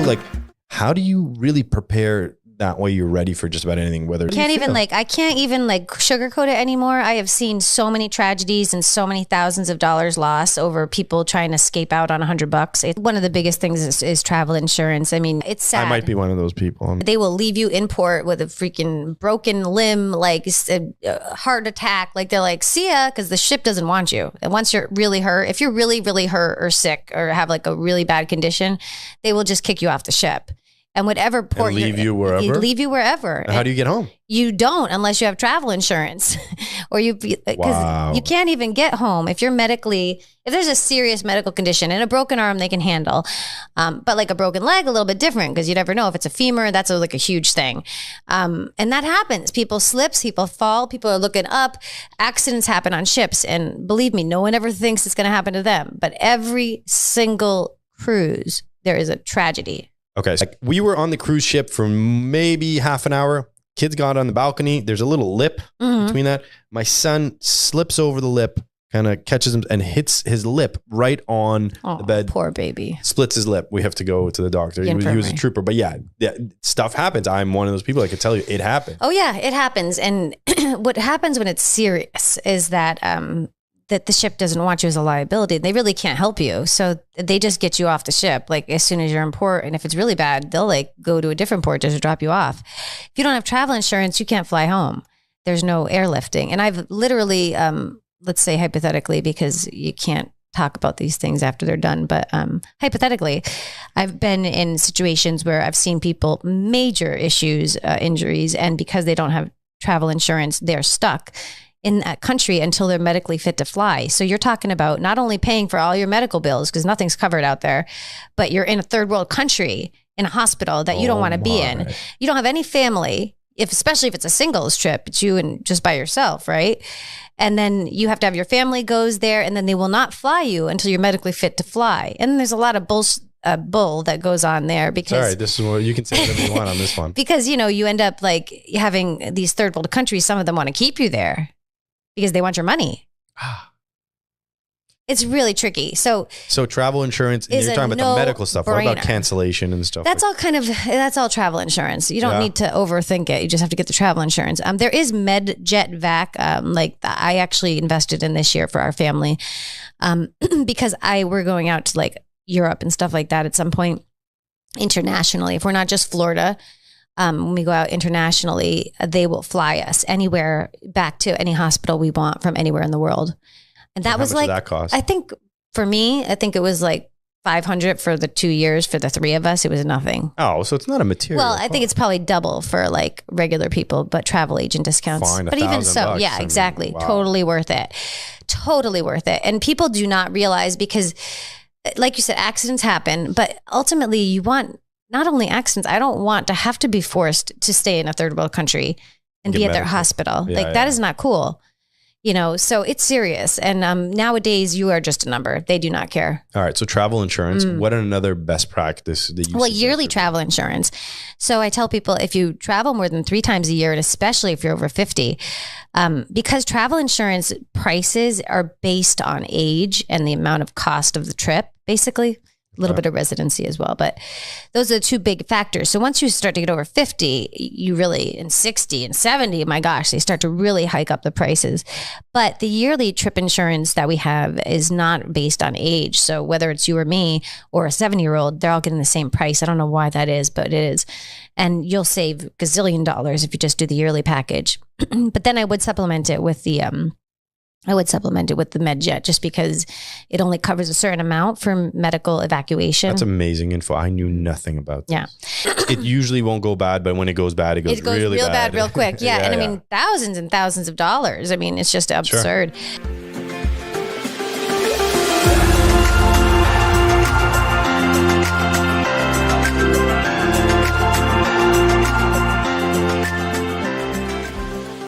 also like, how do you really prepare that way you're ready for just about anything? Whether I can't even sugarcoat it anymore. I have seen so many tragedies and so many thousands of dollars lost over people trying to escape out on $100. One of the biggest things is travel insurance. I mean, it's sad. I might be one of those people. They will leave you in port with a freaking broken limb, like a heart attack. Like they're like, see ya, because the ship doesn't want you. And once you're really hurt, if you're really, really hurt or sick or have like a really bad condition, they will just kick you off the ship. And whatever port and leave you wherever. And how do you get home? You don't unless you have travel insurance, or because you can't even get home if you're if there's a serious medical condition and a broken arm they can handle, but like a broken leg, a little bit different because you never know if it's a femur. That's like a huge thing, and that happens. People slip, people fall, people are looking up. Accidents happen on ships, and believe me, no one ever thinks it's going to happen to them. But every single cruise, there is a tragedy. Okay, so we were on the cruise ship for maybe half an hour. Kids got on the balcony. There's a little lip between that. My son slips over the lip, kind of catches him and hits his lip right on the bed. Poor baby. Splits his lip. We have to go to the doctor. He was a trooper. But yeah, stuff happens. I'm one of those people. I can tell you it happened. Oh yeah, it happens. And what happens when it's serious is that that the ship doesn't want you as a liability. They really can't help you. So they just get you off the ship, like as soon as you're in port. And if it's really bad, they'll like go to a different port just to drop you off. If you don't have travel insurance, you can't fly home. There's no airlifting. And I've literally, let's say hypothetically, because you can't talk about these things after they're done, but hypothetically, I've been in situations where I've seen people, major issues, injuries, and because they don't have travel insurance, they're stuck in that country until they're medically fit to fly. So you're talking about not only paying for all your medical bills because nothing's covered out there, but you're in a third world country in a hospital that you don't want to be in. You don't have any family, especially if it's a singles trip, it's you and just by yourself, right? And then you have to have your family goes there, and then they will not fly you until you're medically fit to fly. And there's a lot of bull that goes on there because all right, this is what you can say whatever you want on this one. Because you end up like having these third world countries, some of them want to keep you there because they want your money. It's really tricky. So travel insurance, and you're talking about the medical stuff. What about cancellation and stuff? That's all travel insurance. You don't need to overthink it. You just have to get the travel insurance. There is MedJet Vac, I actually invested in this year for our family, because we're going out to like Europe and stuff like that at some point internationally. If we're not just Florida, when we go out internationally, they will fly us anywhere back to any hospital we want from anywhere in the world. And that was like, that cost? I think for me, it was like $500 for the 2 years for the three of us. It was nothing. Oh, so it's not a material. Well, I think it's probably double for like regular people, but travel agent discounts. Fine, but even so, yeah, exactly. Wow. Totally worth it. Totally worth it. And people do not realize because like you said, accidents happen, but ultimately you want not only accidents. I don't want to have to be forced to stay in a third world country and be at their hospital. That is not cool. So it's serious. And nowadays you are just a number. They do not care. All right. So travel insurance, what another best practice that you yearly travel insurance. So I tell people if you travel more than 3 times a year, and especially if you're over 50, because travel insurance prices are based on age and the amount of cost of the trip, basically. A little bit of residency as well. But those are the two big factors. So once you start to get over 50, you really, and 60 and 70, my gosh, they start to really hike up the prices. But the yearly trip insurance that we have is not based on age. So whether it's you or me or a 70-year-old, they're all getting the same price. I don't know why that is, but it is. And you'll save gazillion dollars if you just do the yearly package. But then I would supplement it with the MedJet just because it only covers a certain amount for medical evacuation. That's amazing info. I knew nothing about this. Yeah. It usually won't go bad, but when it goes bad, it goes really real bad real quick. Yeah. I mean, thousands and thousands of dollars. I mean, it's just absurd. Sure.